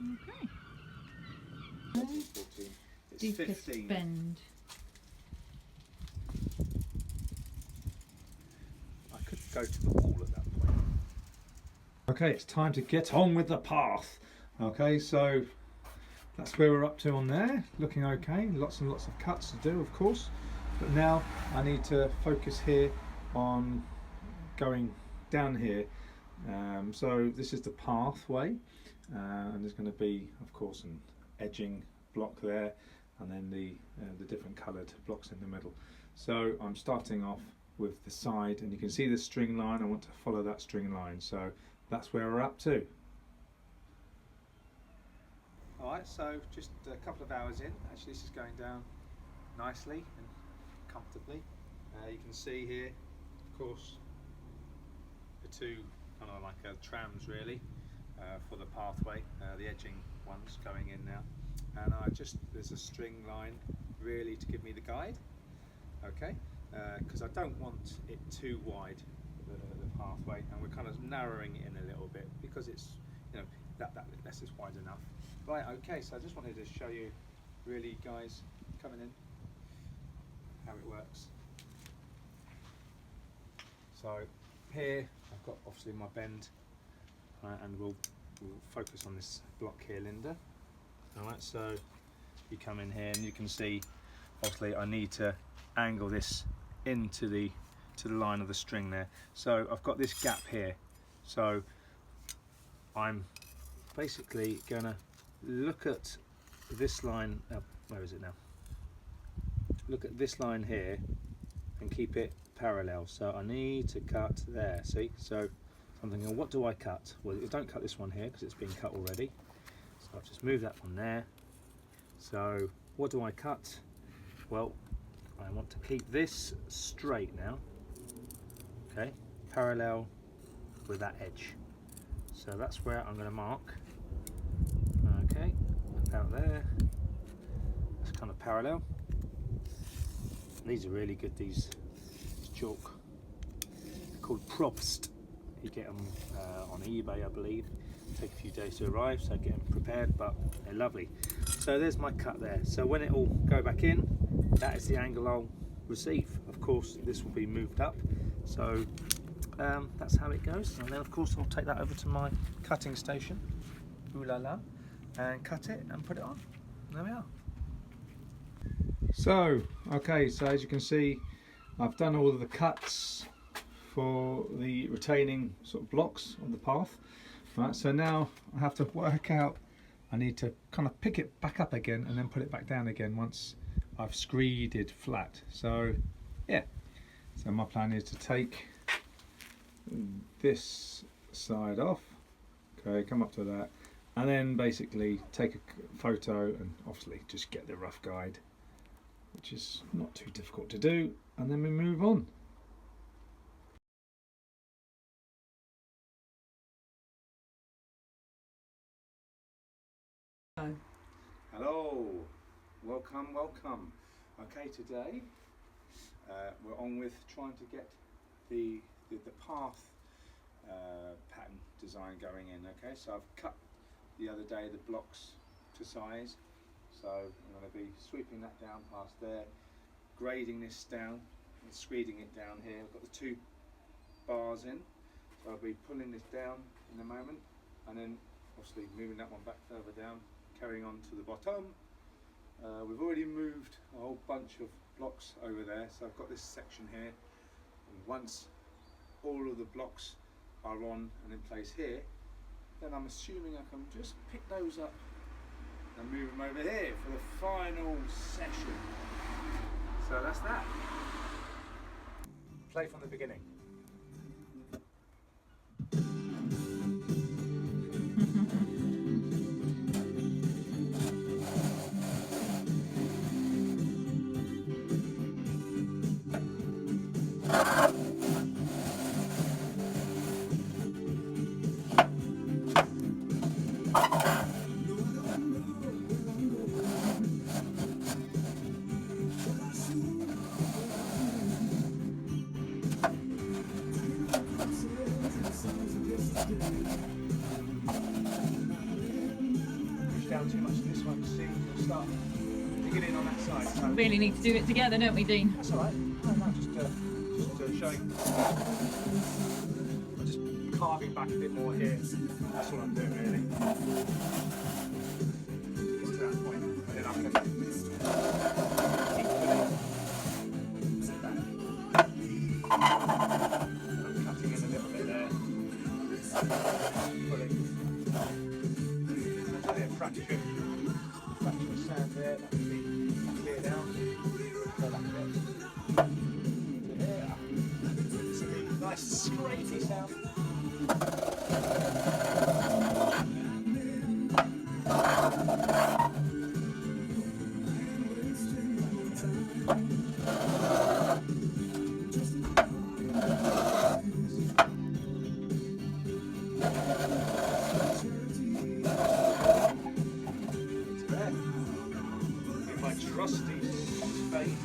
Okay. 14. It's Deepest 15. bend. I could go to the wall at that point. Okay, it's time to get on with the path. Okay, so that's where we're up to on there. Looking okay. Lots and lots of cuts to do, of course. But now I need to focus here on going down here. So this is the pathway, and there's going to be, of course, an edging block there, and then the different coloured blocks in the middle. So I'm starting off with the side, and you can see the string line. I want to follow that string line, so that's where we're up to. Alright, so just a couple of hours in. Actually, this is going down nicely and comfortably. You can see here, of course, the two kind of like trams really for the pathway, the edging ones going in now. And there's a string line really to give me the guide, okay, because I don't want it too wide, the pathway, and we're kind of narrowing it in a little bit because it's, you know, that less is wide enough. Right, okay, so I just wanted to show you really, guys, coming in, how it works. So here I've got obviously my bend, and we'll focus on this block here, Linda. Alright, so you come in here and you can see obviously I need to angle this into the line of the string there. So I've got this gap here, so I'm basically gonna look at this line, where is it now? Look at this line here and keep it parallel. So I need to cut there, see? So I'm thinking, what do I cut? Well, don't cut this one here because it's been cut already. So I've just moved that one there. So what do I cut? Well, I want to keep this straight now, okay, parallel with that edge. So that's where I'm going to mark. Okay, about there. That's kind of parallel. These are really good, these chalk. They're called Probst. You get them on eBay, I believe. Take a few days to arrive, so get them prepared, but they're lovely. So there's my cut there. So when it will go back in, that is the angle I'll receive. Of course, this will be moved up. So that's how it goes. And then of course I'll take that over to my cutting station, ooh la la, and cut it and put it on. There we are. So, okay, so as you can see, I've done all of the cuts for the retaining sort of blocks on the path. Right, so now I have to work out, I need to kind of pick it back up again and then put it back down again once I've screeded flat. So yeah, so my plan is to take this side off, okay, come up to that, and then basically take a photo and obviously just get the rough guide, which is not too difficult to do, and then we move on. Hello, welcome, welcome. Okay, today we're on with trying to get the path pattern design going in. Okay, so I've cut the other day the blocks to size, so I'm going to be sweeping that down past there, grading this down and screeding it down here. I've got the two bars in, so I'll be pulling this down in a moment, and then obviously moving that one back further down, carrying on to the bottom. We've already moved a whole bunch of blocks over there, so I've got this section here, and once all of the blocks are on and in place here, then I'm assuming I can just pick those up and move them over here for the final session. So that's that. Play from the beginning. down too much in this one. See, we'll start digging in on that side. So. We really need to do it together, don't we, Dean? That's alright. No, just showing. I'm just carving back a bit more here. That's what I'm doing really. Get to that point. And then I can keep putting I'm cutting in a little bit there. Pulling. There's a bit of fraction of sand there. That can be cleared out. Go back a bit. Yeah. It's a nice scrapey sound. Trusty spade.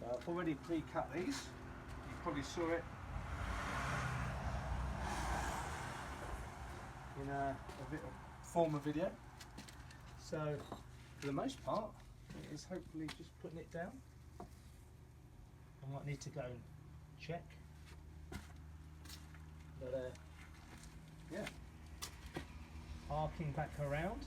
I've already pre-cut these. You probably saw it in a bit of former video. So for the most part, it is hopefully just putting it down. I might need to go and check, but yeah, arcing back around.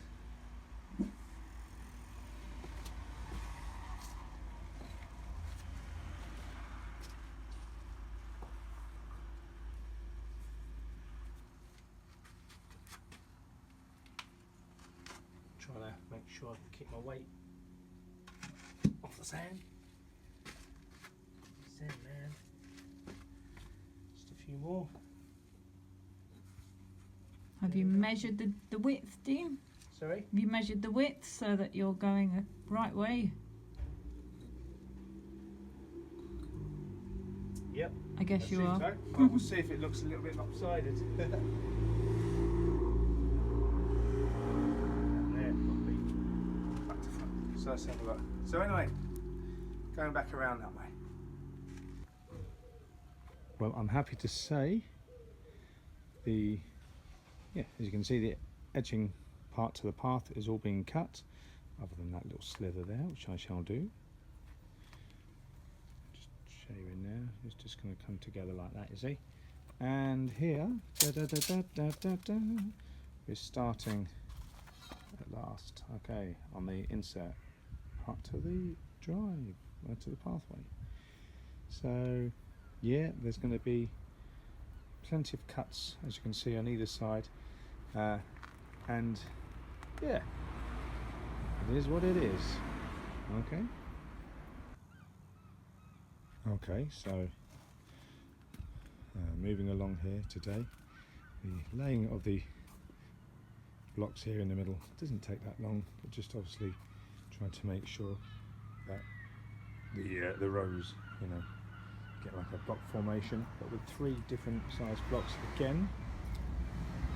Trying to make sure I can keep my weight off the sand. Sand, man. Just a few more. Have you measured the width, Dean? Sorry? Have you measured the width so that you're going the right way? Yep. I guess you are. So. Well, we'll see if it looks a little bit lopsided. So let's have a look. So anyway, going back around that way. Well, I'm happy to say as you can see, the edging part to the path is all being cut, other than that little slither there, which I shall do. Just shaving there. It's just going to come together like that, you see. And here, we're starting at last. Okay, on the insert. Up to the drive, to the pathway. So yeah, there's going to be plenty of cuts, as you can see, on either side, and yeah, it is what it is. Okay, so moving along here today, the laying of the blocks here in the middle doesn't take that long, but just obviously trying to make sure that the rows, get like a block formation, but with 3 different size blocks. Again,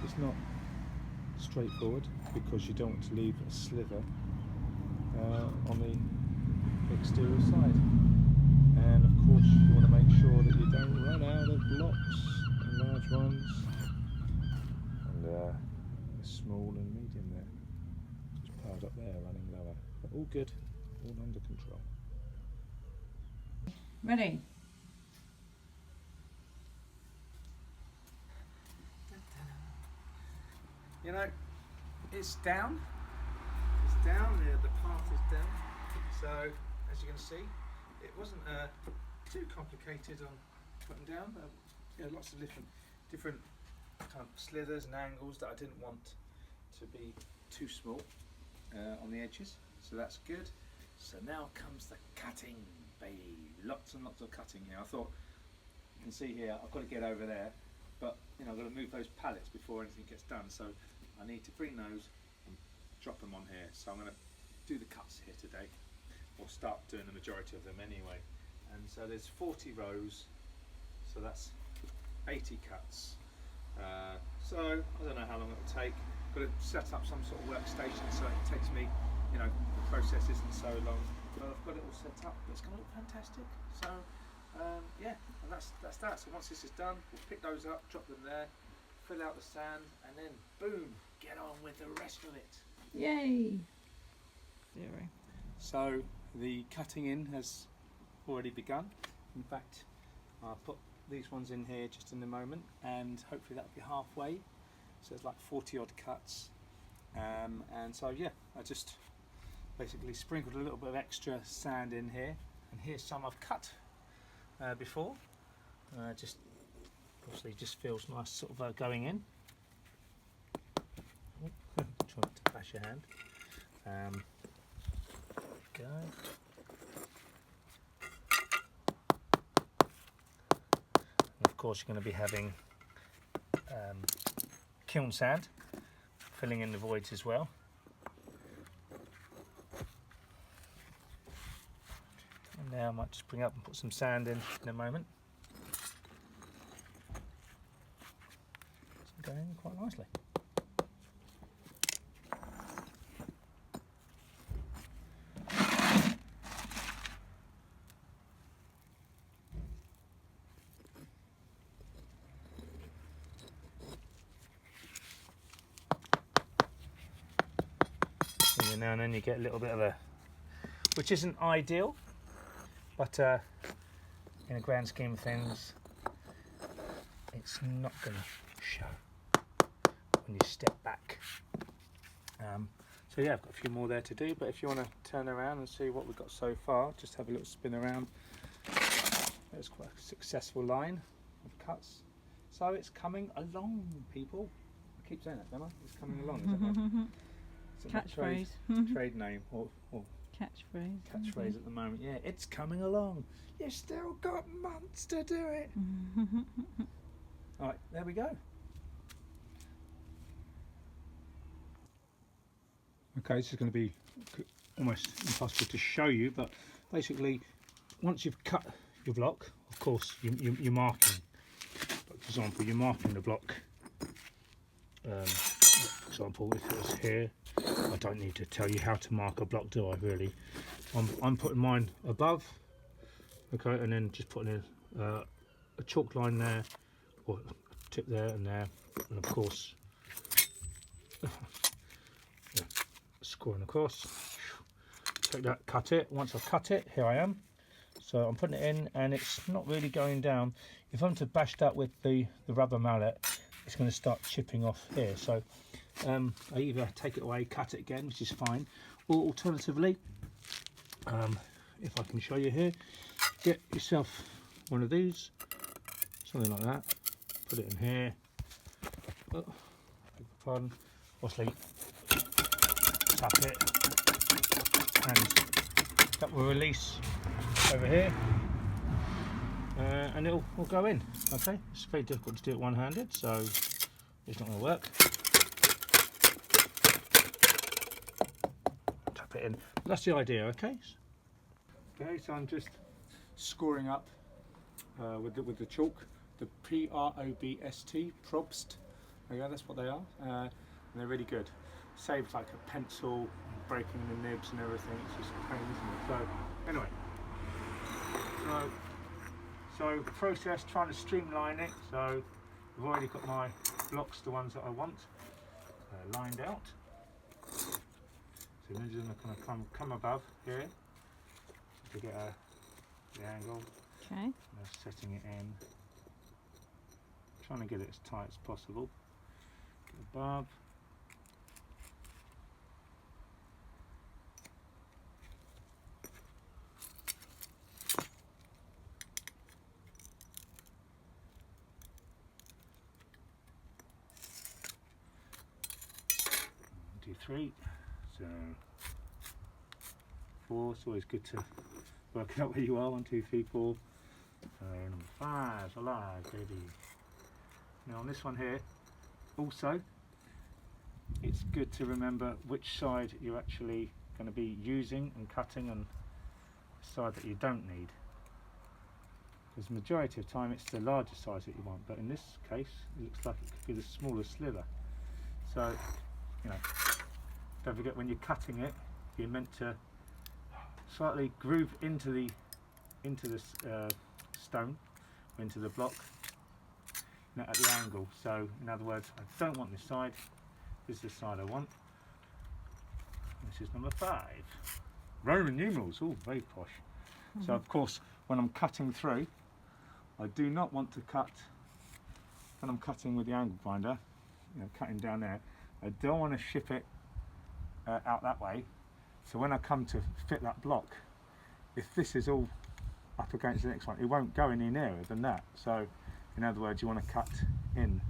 it's not straightforward because you don't want to leave a slither on the exterior side, and of course you want to make sure that you don't run out of blocks, large ones and the small and medium there, just piled up there running lower. All good, all under control. Ready? You know, it's down. It's down. The path is down. So as you can see, it wasn't too complicated on putting down. Yeah, lots of different kind of slithers and angles that I didn't want to be too small on the edges. So that's good. So now comes the cutting, baby. Lots and lots of cutting here. I thought, you can see here, I've got to get over there, but you know, I've got to move those pallets before anything gets done. So I need to bring those and drop them on here. So I'm going to do the cuts here today, or start doing the majority of them anyway. And so there's 40 rows, so that's 80 cuts. So I don't know how long it will take. Got to set up some sort of workstation, so it takes me, you know, the process isn't so long. But I've got it all set up. It's going to look fantastic. So yeah, and that's that. So once this is done, we'll pick those up, drop them there, fill out the sand, and then boom, get on with the rest of it. Yay! 0. So the cutting in has already begun. In fact, I'll put these ones in here just in a moment, and hopefully that'll be halfway. So it's like 40 odd cuts, and so yeah, I just basically sprinkled a little bit of extra sand in here, and here's some I've cut before. Just obviously just feels nice sort of going in. Trying to bash your hand. Go. And of course, you're going to be having kiln sand, filling in the voids as well. And now I might just bring up and put some sand in a moment. It's going in quite nicely. Now and then you get a little bit of a, which isn't ideal, but in a grand scheme of things, it's not going to show when you step back. So yeah, I've got a few more there to do, but if you want to turn around and see what we've got so far, just have a little spin around. There's quite a successful line of cuts. So it's coming along, people. I keep saying that, don't I? It's coming along, is that right? Catchphrase. Trade name or Catchphrase. catchphrase at the moment. Yeah, it's coming along. You've still got months to do it. Alright, there we go. Okay, this is going to be almost impossible to show you, but basically once you've cut your block, of course you're marking. For example, you're marking the block. For example, if it was here, I don't need to tell you how to mark a block, do I really? I'm putting mine above, okay, and then just putting a chalk line there, or a tip there and there, and of course yeah, scoring across. Take that, cut it. Once I've cut it, here I am. So I'm putting it in, and it's not really going down. If I'm to bash that with the rubber mallet, it's going to start chipping off here. So I either take it away, cut it again, which is fine, or alternatively, if I can show you here, get yourself one of these, something like that, put it in here, oh, beg your pardon, obviously tap it, and that will release over here, and it'll go in. Okay, it's very difficult to do it one-handed, so it's not going to work. Tap it in. But that's the idea. Okay. Okay, so I'm just scoring up with the chalk, the P-R-O-B-S-T, Probst. Okay, that's what they are, and they're really good. Saves like a pencil, breaking the nibs and everything. It's just a pain, isn't it? So anyway, so the process, trying to streamline it. So I've already got my blocks, the ones that I want, lined out. So we're just going to come above here to get the angle. Okay. Now setting it in, trying to get it as tight as possible. Get above. Do 3, so 4. It's always good to work out where you are. 1, 2, 3, 4. Number 5, alive, baby. Now on this one here, also, it's good to remember which side you're actually going to be using and cutting, and the side that you don't need. Because the majority of time it's the larger size that you want, but in this case it looks like it could be the smaller sliver. So, you know, don't forget when you're cutting it, you're meant to slightly groove into the stone, into the block, at the angle. So in other words, I don't want this side, this is the side I want. This is number 5. Roman numerals, all very posh. So of course when I'm cutting through, I do not want to cut, when I'm cutting with the angle grinder, you know, cutting down there, I don't want to ship it out that way. So when I come to fit that block, if this is all up against the next one, it won't go any nearer than that. So in other words, you want to cut in,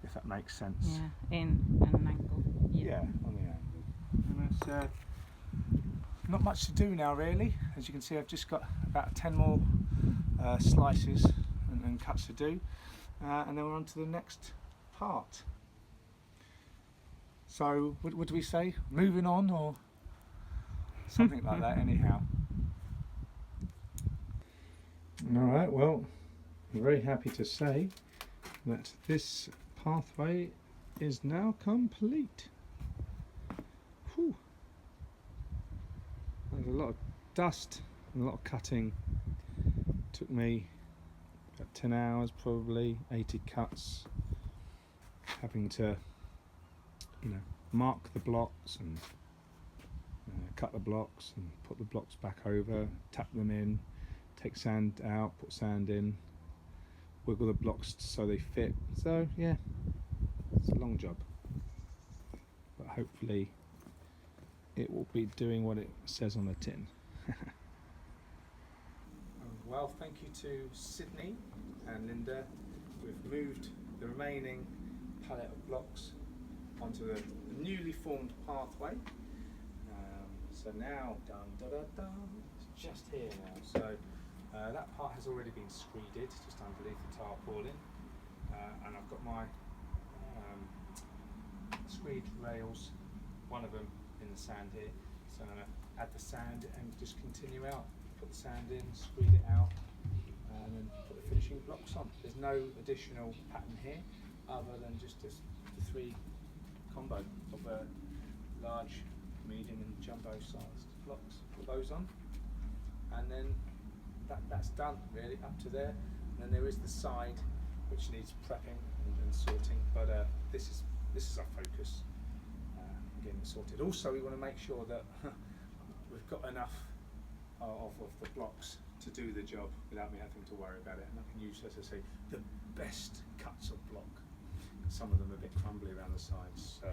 if that makes sense. Yeah, in an angle. Yeah, on the angle. And that's not much to do now really. As you can see, I've just got about 10 more slices and cuts to do, and then we're on to the next part. So what do we say? Moving on, or something like that anyhow. Alright, well, I'm very happy to say that this pathway is now complete. Whew. There's a lot of dust and a lot of cutting. Took me about 10 hours probably, 80 cuts, having to, you know, mark the blocks and cut the blocks and put the blocks back over, tap them in, take sand out, put sand in, wiggle the blocks so they fit. So yeah, it's a long job, but hopefully it will be doing what it says on the tin. Well, thank you to Sydney and Linda. We've moved the remaining pallet of blocks onto the newly formed pathway. So now, it's just here now. So that part has already been screeded, just underneath the tarpaulin, and I've got my screed rails, one of them in the sand here. So I'm going to add the sand and just continue out. Put the sand in, screed it out, and then put the finishing blocks on. There's no additional pattern here, other than just the 3 combo of large, medium and jumbo sized blocks. Put those on, and then that's done really, up to there. And then there is the side which needs prepping and sorting, but this is our focus, getting it sorted. Also we want to make sure that we've got enough of the blocks to do the job without me having to worry about it, and I can use, as I say, the best cuts of block. Some of them are a bit crumbly around the sides, so